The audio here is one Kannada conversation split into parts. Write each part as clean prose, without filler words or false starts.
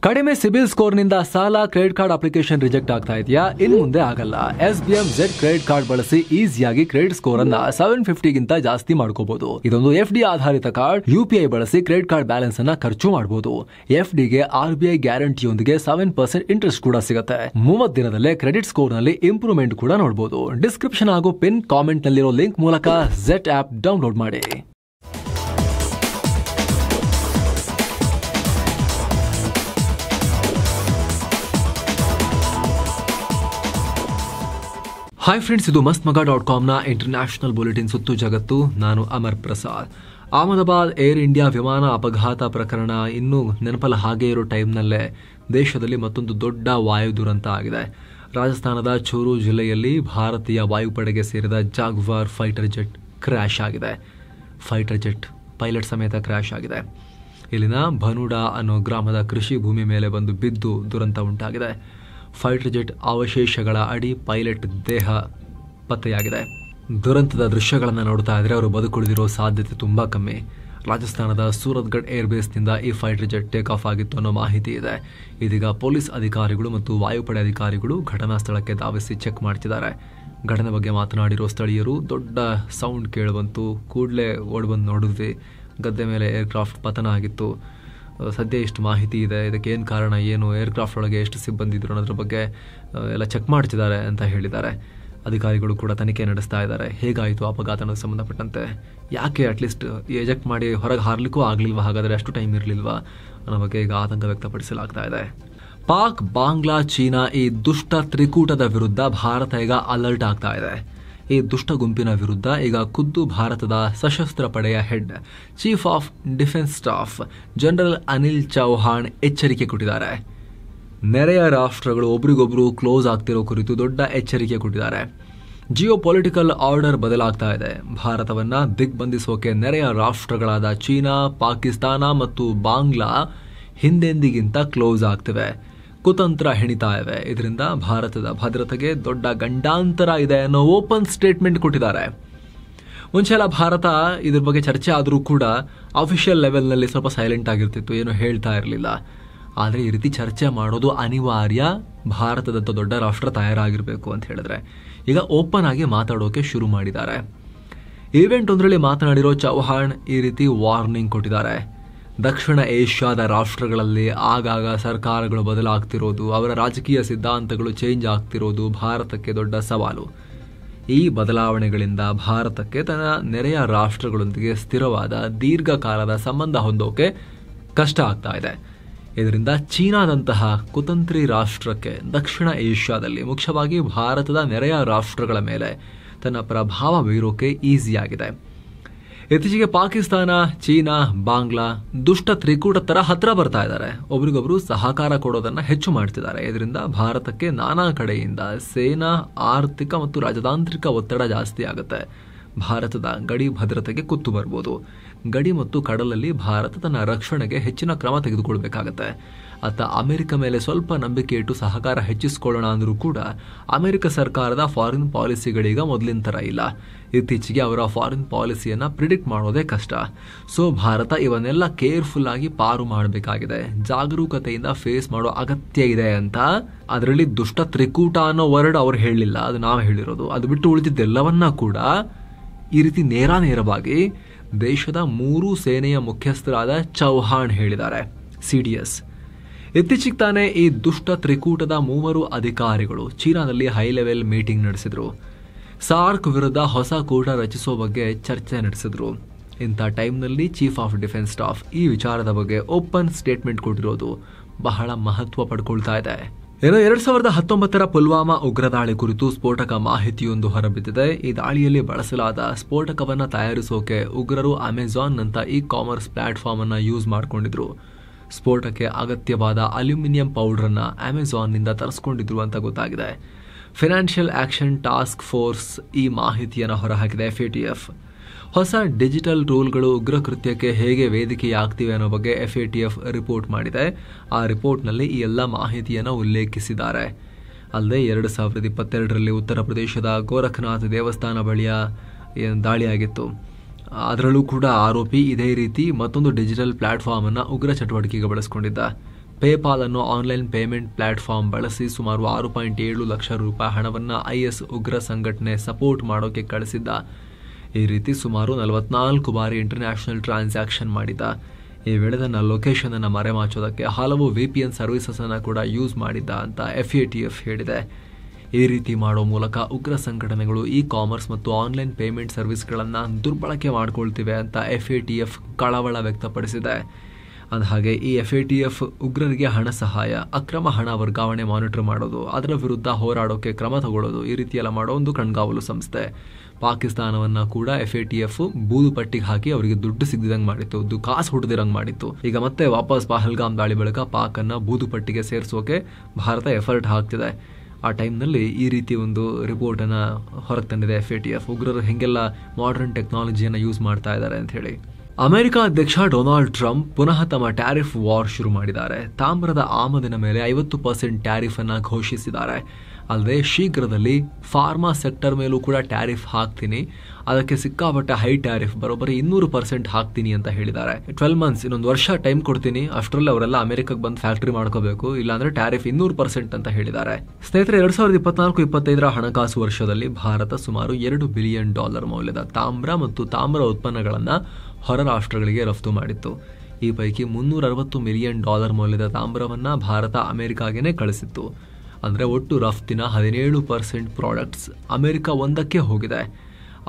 ಕಡಿಮೆ ಸಿಬಿಲ್ ಸ್ಕೋರ್ ನಿಂದ ಸಾಲ ಕ್ರೆಡಿಟ್ ಕಾರ್ಡ್ ಅಪ್ಲಿಕೇಶನ್ ರಿಜೆಕ್ಟ್ ಆಗ್ತಾ ಇದೆಯಾ? ಇನ್ನು ಮುಂದೆ ಆಗಲ್ಲ. SBM Z ಕ್ರೆಡಿಟ್ ಕಾರ್ಡ್ ಬಳಸಿ ಈಸಿಯಾಗಿ ಕ್ರೆಡಿಟ್ ಸ್ಕೋರ್ ಅನ್ನ 750 ಗಿಂತ ಜಾಸ್ತಿ ಮಾಡ್ಕೋಬಹುದು. ಇದೊಂದು FD ಆಧಾರಿತ ಕಾರ್ಡ್. UPI ಬಳಸಿ ಕ್ರೆಡಿಟ್ ಕಾರ್ಡ್ ಬ್ಯಾಲೆನ್ಸ್ ಅನ್ನ ಖರ್ಚು ಮಾಡಬಹುದು. FD ಗೆ RBI ಗ್ಯಾರಂಟಿಯೊಂದಿಗೆ 7% ಇಂಟ್ರೆಸ್ಟ್ ಕೂಡ ಸಿಗುತ್ತೆ. 30 ದಿನದಲ್ಲೇ ಕ್ರೆಡಿಟ್ ಸ್ಕೋರ್ ನಲ್ಲಿ ಇಂಪ್ರೂವ್ಮೆಂಟ್ ಕೂಡ ನೋಡಬಹುದು. ಡಿಸ್ಕ್ರಿಪ್ಷನ್ ಹಾಗೂ ಪಿನ್ ಕಾಮೆಂಟ್ ನಲ್ಲಿರೋ ಲಿಂಕ್ ಮೂಲಕ Z ಆಪ್ ಡೌನ್ಲೋಡ್ ಮಾಡಿ. ಹಾಯ್ ಫ್ರೆಂಡ್ಸ್, ಇದು ಮಸ್ತ್ಮಗ.com ನ ಇಂಟರ್ನ್ಯಾಷನಲ್ ಬುಲೆಟಿನ್ ಸುತ್ತು ಜಗತ್ತು. ನಾನು ಅಮರ್ ಪ್ರಸಾದ್. ಅಹಮದಾಬಾದ್ ಏರ್ ಇಂಡಿಯಾ ವಿಮಾನ ಅಪಘಾತ ಪ್ರಕರಣ ಇನ್ನೂ ನೆನಪಲ್ಲ ಹಾಗೆ ಇರೋ ಟೈಮ್ನಲ್ಲೇ ದೇಶದಲ್ಲಿ ಮತ್ತೊಂದು ದೊಡ್ಡ ವಾಯು ದುರಂತ ಆಗಿದೆ. ರಾಜಸ್ಥಾನದ ಚೂರು ಜಿಲ್ಲೆಯಲ್ಲಿ ಭಾರತೀಯ ವಾಯುಪಡೆಗೆ ಸೇರಿದ ಜಾಗ್ವಾರ್ ಫೈಟರ್ ಜೆಟ್ ಕ್ರ್ಯಾಶ್ ಆಗಿದೆ. ಫೈಟರ್ ಜೆಟ್ ಪೈಲಟ್ ಸಮೇತ ಕ್ರ್ಯಾಶ್ ಆಗಿದೆ. ಇಲ್ಲಿನ ಭನುಡಾ ಅನ್ನೋ ಗ್ರಾಮದ ಕೃಷಿ ಭೂಮಿ ಮೇಲೆ ಬಂದು ಬಿದ್ದು ದುರಂತ ಉಂಟಾಗಿದೆ. ಫೈಟರ್ ಜೆಟ್ ಅವಶೇಷಗಳ ಅಡಿ ಪೈಲಟ್ ದೇಹ ಪತ್ತೆಯಾಗಿದೆ. ದುರಂತದ ದೃಶ್ಯಗಳನ್ನು ನೋಡ್ತಾ ಇದ್ರೆ ಅವರು ಬದುಕುಳಿದಿರೋ ಸಾಧ್ಯತೆ ತುಂಬಾ ಕಮ್ಮಿ. ರಾಜಸ್ಥಾನದ ಸೂರತ್ಗಢ್ ಏರ್ಬೇಸ್ನಿಂದ ಈ ಫೈಟರ್ ಜೆಟ್ ಟೇಕ್ ಆಫ್ ಆಗಿತ್ತು ಅನ್ನೋ ಮಾಹಿತಿ ಇದೆ. ಇದೀಗ ಪೊಲೀಸ್ ಅಧಿಕಾರಿಗಳು ಮತ್ತು ವಾಯುಪಡೆ ಅಧಿಕಾರಿಗಳು ಘಟನಾ ಸ್ಥಳಕ್ಕೆ ಧಾವಿಸಿ ಚೆಕ್ ಮಾಡ್ತಿದ್ದಾರೆ. ಘಟನೆ ಬಗ್ಗೆ ಮಾತನಾಡಿರೋ ಸ್ಥಳೀಯರು, ದೊಡ್ಡ ಸೌಂಡ್ ಕೇಳಿಬಂತು, ಕೂಡಲೇ ಓಡ್ಬಂದು ನೋಡಿದ್ವಿ, ಗದ್ದೆ ಮೇಲೆ ಏರ್ಕ್ರಾಫ್ಟ್ ಪತನ ಆಗಿತ್ತು. ಸದ್ಯ ಇಷ್ಟು ಮಾಹಿತಿ ಇದೆ, ಇದಕ್ಕೆ ಏನು ಕಾರಣ, ಏನು ಏರ್ಕ್ರಾಫ್ಟ್ ಒಳಗೆ ಎಷ್ಟು ಸಿಬ್ಬಂದಿ ಇದ್ರು ಅನ್ನೋದ್ರ ಬಗ್ಗೆ ಎಲ್ಲ ಚೆಕ್ ಮಾಡ್ತಿದ್ದಾರೆ ಅಂತ ಹೇಳಿದ್ದಾರೆ. ಅಧಿಕಾರಿಗಳು ಕೂಡ ತನಿಖೆ ನಡೆಸ್ತಾ ಇದ್ದಾರೆ. ಹೇಗಾಯಿತು ಅಪಘಾತ ಅನ್ನೋದು ಸಂಬಂಧಪಟ್ಟಂತೆ, ಯಾಕೆ ಅಟ್ಲೀಸ್ಟ್ ಎಜೆಕ್ಟ್ ಮಾಡಿ ಹೊರಗೆ ಹಾರಲಿಕ್ಕೂ ಆಗಲಿಲ್ವಾ, ಹಾಗಾದರೆ ಅಷ್ಟು ಟೈಮ್ ಇರಲಿಲ್ವಾ ಅನ್ನೋ ಬಗ್ಗೆ ಈಗ ಆತಂಕ ವ್ಯಕ್ತಪಡಿಸಲಾಗ್ತಾ ಇದೆ. ಪಾಕ್, ಬಾಂಗ್ಲಾ, ಚೀನಾ ಈ ದುಷ್ಟ ತ್ರಿಕೂಟದ ವಿರುದ್ಧ ಭಾರತ ಈಗ ಅಲರ್ಟ್ ಆಗ್ತಾ ಇದೆ. ಈ ದುಷ್ಟ ಗುಂಪಿನ ವಿರುದ್ಧ ಈಗ ಖುದ್ದು ಭಾರತದ ಸಶಸ್ತ್ರ ಪಡೆಯ head, chief of defence staff general Anil Chauhan ಎಚ್ಚರಿಕೆ ಕೊಟ್ಟಿದ್ದಾರೆ. ನೆರೆಯ ರಾಷ್ಟ್ರಗಳು ಒಬ್ರಿಗೊಬ್ರು ಕ್ಲೋಸ್ ಆಗ್ತಿರೋ ಕುರಿತು ದೊಡ್ಡ ಎಚ್ಚರಿಕೆ ಕೊಟ್ಟಿದ್ದಾರೆ. ಜಿಯೋ ಪೊಲಿಟಿಕಲ್ ಆರ್ಡರ್ ಬದಲಾಗ್ತಾ ಇದೆ. ಭಾರತವನ್ನ ದಿಗ್ಬಂಧಿಸೋಕೆ ನೆರೆಯ ರಾಷ್ಟ್ರಗಳಾದ ಚೀನಾ, ಪಾಕಿಸ್ತಾನ ಮತ್ತು ಬಾಂಗ್ಲಾ ಹಿಂದೆಂದಿಗಿಂತ ಕ್ಲೋಸ್ ಆಗ್ತಿವೆ, ಕುತಂತ್ರ ಹೆಣಿತಾ ಇವೆ. ಇದರಿಂದ ಭಾರತದ ಭದ್ರತೆಗೆ ದೊಡ್ಡ ಗಂಡಾಂತರ ಇದೆ ಅನ್ನೋ ಓಪನ್ ಸ್ಟೇಟ್ಮೆಂಟ್ ಕೊಟ್ಟಿದ್ದಾರೆ. ಮುಂಚೆ ಎಲ್ಲ ಭಾರತ ಇದ್ರ ಬಗ್ಗೆ ಚರ್ಚೆ ಆದರೂ ಕೂಡ ಅಫಿಷಿಯಲ್ ಲೆವೆಲ್ನಲ್ಲಿ ಸ್ವಲ್ಪ ಸೈಲೆಂಟ್ ಆಗಿರ್ತಿತ್ತು, ಏನು ಹೇಳ್ತಾ ಇರಲಿಲ್ಲ. ಆದರೆ ಈ ರೀತಿ ಚರ್ಚೆ ಮಾಡೋದು ಅನಿವಾರ್ಯ, ಭಾರತದಂಥ ದೊಡ್ಡ ರಾಷ್ಟ್ರ ತಯಾರಾಗಿರಬೇಕು ಅಂತ ಹೇಳಿದ್ರೆ ಈಗ ಓಪನ್ ಆಗಿ ಮಾತಾಡೋಕೆ ಶುರು ಮಾಡಿದ್ದಾರೆ. ಈವೆಂಟ್ ಒಂದರಲ್ಲಿ ಮಾತನಾಡಿರೋ ಚೌಹಾಣ್ ಈ ರೀತಿ ವಾರ್ನಿಂಗ್ ಕೊಟ್ಟಿದ್ದಾರೆ. ದಕ್ಷಿಣ ಏಷ್ಯಾದ ರಾಷ್ಟ್ರಗಳಲ್ಲಿ ಆಗಾಗ ಸರ್ಕಾರಗಳು ಬದಲಾಗ್ತಿರೋದು, ಅವರ ರಾಜಕೀಯ ಸಿದ್ಧಾಂತಗಳು ಚೇಂಜ್ ಆಗ್ತಿರೋದು ಭಾರತಕ್ಕೆ ದೊಡ್ಡ ಸವಾಲು. ಈ ಬದಲಾವಣೆಗಳಿಂದ ಭಾರತಕ್ಕೆ ತನ್ನ ನೆರೆಯ ರಾಷ್ಟ್ರಗಳೊಂದಿಗೆ ಸ್ಥಿರವಾದ ದೀರ್ಘಕಾಲದ ಸಂಬಂಧ ಹೊಂದೋಕೆ ಕಷ್ಟ ಆಗ್ತಾ ಇದೆ. ಇದರಿಂದ ಚೀನಾದಂತಹ ಕುತಂತ್ರಿ ರಾಷ್ಟ್ರಕ್ಕೆ ದಕ್ಷಿಣ ಏಷ್ಯಾದಲ್ಲಿ, ಮುಖ್ಯವಾಗಿ ಭಾರತದ ನೆರೆಯ ರಾಷ್ಟ್ರಗಳ ಮೇಲೆ ತನ್ನ ಪ್ರಭಾವ ಬೀರೋಕೆ ಈಸಿಯಾಗಿದೆ. ಇತ್ತೀಚೆಗೆ ಪಾಕಿಸ್ತಾನ, ಚೀನಾ, ಬಾಂಗ್ಲಾ ದುಷ್ಟ ತ್ರಿಕೂಟ ತರ ಹತ್ರ ಬರ್ತಾ ಇದ್ದಾರೆ. ಒಬ್ರಿಗೊಬ್ರು ಸಹಕಾರ ಕೊಡೋದನ್ನ ಹೆಚ್ಚು ಮಾಡ್ತಿದ್ದಾರೆ. ಇದರಿಂದ ಭಾರತಕ್ಕೆ ನಾನಾ ಕಡೆಯಿಂದ ಸೇನಾ, ಆರ್ಥಿಕ ಮತ್ತು ರಾಜತಾಂತ್ರಿಕ ಒತ್ತಡ ಜಾಸ್ತಿ ಆಗುತ್ತೆ. ಭಾರತದ ಗಡಿ ಭದ್ರತೆಗೆ ಕುತ್ತು ಬರ್ಬೋದು. ಗಡಿ ಮತ್ತು ಕಡಲಲ್ಲಿ ಭಾರತ ತನ್ನ ರಕ್ಷಣೆಗೆ ಹೆಚ್ಚಿನ ಕ್ರಮ ತೆಗೆದುಕೊಳ್ಬೇಕಾಗತ್ತೆ. ಅತ್ತ ಅಮೆರಿಕ ಮೇಲೆ ಸ್ವಲ್ಪ ನಂಬಿಕೆ ಇಟ್ಟು ಸಹಕಾರ ಹೆಚ್ಚಿಸಿಕೊಳ್ಳೋಣ ಅಂದ್ರೂ ಕೂಡ ಅಮೆರಿಕ ಸರ್ಕಾರದ ಫಾರಿನ್ ಪಾಲಿಸಿಗಳೀಗ ಮೊದಲಿನ ಥರ ಇಲ್ಲ. ಇತ್ತೀಚೆಗೆ ಅವರ ಫಾರಿನ್ ಪಾಲಿಸಿಯನ್ನ ಪ್ರಿಡಿಕ್ಟ್ ಮಾಡೋದೇ ಕಷ್ಟ. ಸೊ ಭಾರತ ಇವನ್ನೆಲ್ಲ ಕೇರ್ಫುಲ್ ಆಗಿ ಪಾರು ಮಾಡಬೇಕಾಗಿದೆ, ಜಾಗರೂಕತೆಯಿಂದ ಫೇಸ್ ಮಾಡೋ ಅಗತ್ಯ ಇದೆ ಅಂತ. ಅದರಲ್ಲಿ ದುಷ್ಟ ತ್ರಿಕೂಟ ಅನ್ನೋ ವರ್ಡ್ ಅವ್ರು ಹೇಳಲಿಲ್ಲ, ಅದು ನಾವು ಹೇಳಿರೋದು. ಅದು ಬಿಟ್ಟು ಉಳಿದಿದ್ದೆಲ್ಲವನ್ನ ಕೂಡ ಈ ರೀತಿ ನೇರವಾಗಿ ದೇಶದ 3 ಸೇನೆಯ ಮುಖ್ಯಸ್ಥರಾದ ಚೌಹಾಣ್ ಹೇಳಿದ್ದಾರೆ. CDS ಇತ್ತೀಚೆಗೆ ತಾನೇ ಈ ದುಷ್ಟ ತ್ರಿಕೂಟದ 3 ಅಧಿಕಾರಿಗಳು ಚೀನಾದಲ್ಲಿ ಹೈ ಲೆವೆಲ್ ಮೀಟಿಂಗ್ ನಡೆಸಿದ್ರು. ಸಾರ್ಕ್ ವಿರುದ್ಧ ಹೊಸ ಕೂಟ ರಚಿಸೋ ಬಗ್ಗೆ ಚರ್ಚೆ ನಡೆಸಿದ್ರು. ಇಂಥ ಟೈಮ್ನಲ್ಲಿ ಚೀಫ್ ಆಫ್ ಡಿಫೆನ್ಸ್ ಸ್ಟಾಫ್ ಈ ವಿಚಾರದ ಬಗ್ಗೆ ಓಪನ್ ಸ್ಟೇಟ್ಮೆಂಟ್ ಕೊಟ್ಟಿರೋದು ಬಹಳ ಮಹತ್ವ ಪಡ್ಕೊಳ್ತಾ ಇದೆ. 2019 ಪುಲ್ವಾಮಾ ಉಗ್ರ ದಾಳಿ ಕುರಿತು ಸ್ಫೋಟಕ ಮಾಹಿತಿಯೊಂದು ಹೊರಬಿದ್ದಿದೆ. ಈ ದಾಳಿಯಲ್ಲಿ ಬಳಸಲಾದ ಸ್ಫೋಟಕವನ್ನ ತಯಾರಿಸೋಕೆ ಉಗ್ರರು ಅಮೆಜಾನ್ ನಂತ ಕಾಮರ್ಸ್ ಪ್ಲಾಟ್ಫಾರ್ಮ್ ಅನ್ನ ಯೂಸ್ ಮಾಡಿಕೊಂಡಿದ್ರು. ಸ್ಫೋಟಕ್ಕೆ ಅಗತ್ಯವಾದ ಅಲ್ಯೂಮಿನಿಯಂ ಪೌಡರ್ ಅನ್ನ ಅಮೆಜಾನ್ ನಿಂದ ತರಿಸಿಕೊಂಡಿದ್ರು ಅಂತ ಗೊತ್ತಾಗಿದೆ. ಫೈನಾನ್ಷಿಯಲ್ ಆಕ್ಷನ್ ಟಾಸ್ಕ್ ಫೋರ್ಸ್ ಈ ಮಾಹಿತಿಯನ್ನು ಹೊರಹಾಕಿದೆ. FATF ಹೊಸ ಡಿಜಿಟಲ್ ರೂಲ್ಗಳು ಉಗ್ರ ಕೃತ್ಯಕ್ಕೆ ಹೇಗೆ ವೇದಿಕೆಯಾಗ್ತಿವೆ ಅನ್ನೋ ಬಗ್ಗೆ FATF ರಿಪೋರ್ಟ್ ಮಾಡಿದೆ. ಆ ರಿಪೋರ್ಟ್ನಲ್ಲಿ ಈ ಎಲ್ಲ ಮಾಹಿತಿಯನ್ನು ಉಲ್ಲೇಖಿಸಿದ್ದಾರೆ. ಅಲ್ಲದೆ 2022ರಲ್ಲಿ ಉತ್ತರ ಪ್ರದೇಶದ ಗೋರಖನಾಥ್ ದೇವಸ್ಥಾನ ಬಳಿಯ ದಾಳಿಯಾಗಿತ್ತು. ಅದರಲ್ಲೂ ಕೂಡ ಆರೋಪಿ ಇದೇ ರೀತಿ ಮತ್ತೊಂದು ಡಿಜಿಟಲ್ ಪ್ಲಾಟ್ಫಾರ್ಮ್ ಅನ್ನು ಉಗ್ರ ಚಟುವಟಿಕೆಗೆ ಬಳಸಿಕೊಂಡಿದ್ದ. ಪೇಪಾಲ್ ಅನ್ನೋ ಆನ್ಲೈನ್ ಪೇಮೆಂಟ್ ಪ್ಲಾಟ್ಫಾರ್ಮ್ ಬಳಸಿ ಸುಮಾರು 6.7 ಲಕ್ಷ ರೂಪಾಯಿ ಹಣವನ್ನು ಐಎಸ್ ಉಗ್ರ ಸಂಘಟನೆ ಸಪೋರ್ಟ್ ಮಾಡೋಕೆ ಕಳಿಸಿದ್ದ. ಈ ರೀತಿ ಸುಮಾರು 44 ಬಾರಿ ಇಂಟರ್ನ್ಯಾಷನಲ್ ಟ್ರಾನ್ಸಾಕ್ಷನ್ ಮಾಡಿದ್ದ. ಈ ವೇಳೆ ತನ್ನ ಲೊಕೇಶನ್ ಅನ್ನು ಮರೆಮಾಚೋದಕ್ಕೆ ಹಲವು VPN ಸರ್ವಿಸಸ್ ಅನ್ನು ಕೂಡ ಯೂಸ್ ಮಾಡಿದ್ದ ಅಂತ FATF ಹೇಳಿದೆ. ಈ ರೀತಿ ಮಾಡೋ ಮೂಲಕ ಉಗ್ರ ಸಂಘಟನೆಗಳು ಕಾಮರ್ಸ್ ಮತ್ತು ಆನ್ಲೈನ್ ಪೇಮೆಂಟ್ ಸರ್ವಿಸ್ಗಳನ್ನು ದುರ್ಬಳಕೆ ಮಾಡಿಕೊಳ್ತಿವೆ ಅಂತ FATF ಕಳವಳ ವ್ಯಕ್ತಪಡಿಸಿದೆ. ಅಂದಹಾಗೆ ಈ FATF ಉಗ್ರರಿಗೆ ಹಣ ಸಹಾಯ, ಅಕ್ರಮ ಹಣ ವರ್ಗಾವಣೆ ಮಾನಿಟರ್ ಮಾಡೋದು, ಅದರ ವಿರುದ್ಧ ಹೋರಾಡೋಕೆ ಕ್ರಮ ತಗೊಳ್ಳೋದು, ಈ ರೀತಿ ಎಲ್ಲ ಮಾಡೋ ಒಂದು ಕಣ್ಗಾವಲು ಸಂಸ್ಥೆ. ಪಾಕಿಸ್ತಾನವನ್ನ ಕೂಡ FATF ಬೂದು ಪಟ್ಟಿಗೆ ಹಾಕಿ ಅವರಿಗೆ ದುಡ್ಡು ಸಿಗದಂಗೆ ಮಾಡಿತ್ತು, ಕಾಸು ಹುಡ್ದಿರಂಗೆ ಮಾಡಿತ್ತು. ಈಗ ಮತ್ತೆ ವಾಪಸ್ ಪಹಲ್ಗಾಮ್ ದಾಳಿ ಬಳಿಕ ಪಾಕ್ ಅನ್ನ ಬೂದು ಪಟ್ಟಿಗೆ ಸೇರಿಸೋಕೆ ಭಾರತ ಎಫರ್ಟ್ ಹಾಕ್ತಿದೆ. ಆ ಟೈಮ್ನಲ್ಲಿ ಈ ರೀತಿ ಒಂದು ರಿಪೋರ್ಟ್ ಅನ್ನ ಹೊರಗೆ ತಂದಿದೆ FATF. ಉಗ್ರರು ಹೆಂಗೆಲ್ಲ ಮಾಡರ್ನ್ ಟೆಕ್ನಾಲಜಿಯನ್ನು ಯೂಸ್ ಮಾಡ್ತಾ ಇದ್ದಾರೆ ಅಂತ ಹೇಳಿ. ಅಮೆರಿಕ ಅಧ್ಯಕ್ಷ ಡೊನಾಲ್ಡ್ ಟ್ರಂಪ್ ಪುನಃ ತಮ್ಮ ಟ್ಯಾರಿಫ್ ವಾರ್ ಶುರು ಮಾಡಿದ್ದಾರೆ. ತಾಮ್ರದ ಆಮದಿನ ಮೇಲೆ 50% ಟ್ಯಾರಿಫ್ ಅನ್ನ ಘೋಷಿಸಿದ್ದಾರೆ. ಅಲ್ಲದೆ ಶೀಘ್ರದಲ್ಲಿ ಫಾರ್ಮಾ ಸೆಕ್ಟರ್ ಮೇಲೂ ಕೂಡ ಟ್ಯಾರಿಫ್ ಹಾಕ್ತೀನಿ, ಅದಕ್ಕೆ ಸಿಕ್ಕಾಪಟ್ಟೆ ಹೈ ಟ್ಯಾರಿಫ್ ಬರೋಬ್ಬರಿ 200% ಹಾಕ್ತೀನಿ ಅಂತ ಹೇಳಿದ್ದಾರೆ. 12 ಮಂತ್ಸ್, ಇನ್ನೊಂದು ವರ್ಷ ಟೈಮ್ ಕೊಡ್ತೀನಿ, ಅಷ್ಟರಲ್ಲಿ ಅವರೆಲ್ಲ ಅಮೆರಿಕಕ್ಕೆ ಬಂದು ಫ್ಯಾಕ್ಟರಿ ಮಾಡ್ಕೋಬೇಕು, ಇಲ್ಲಾಂದ್ರೆ ಟ್ಯಾರಿಫ್ 200% ಅಂತ ಹೇಳಿದ್ದಾರೆ. ಸ್ನೇಹಿತರೆ, 2024-25 ಹಣಕಾಸು ವರ್ಷದಲ್ಲಿ ಭಾರತ ಸುಮಾರು $2 ಬಿಲಿಯನ್ ಮೌಲ್ಯದ ತಾಮ್ರ ಮತ್ತು ತಾಮ್ರ ಉತ್ಪನ್ನಗಳನ್ನ ಹೊರ ರಾಷ್ಟ್ರಗಳಿಗೆ ರಫ್ತು ಮಾಡಿತ್ತು. ಈ ಪೈಕಿ $360 ಮಿಲಿಯನ್ ಮೌಲ್ಯದ ತಾಮ್ರವನ್ನ ಭಾರತ ಅಮೆರಿಕಾಗೆ ಕಳಿಸಿತ್ತು. ಅಂದರೆ ಒಟ್ಟು ರಫ್ತಿನ 17% ಪ್ರಾಡಕ್ಟ್ಸ್ ಅಮೆರಿಕ ಒಂದಕ್ಕೆ ಹೋಗಿದೆ.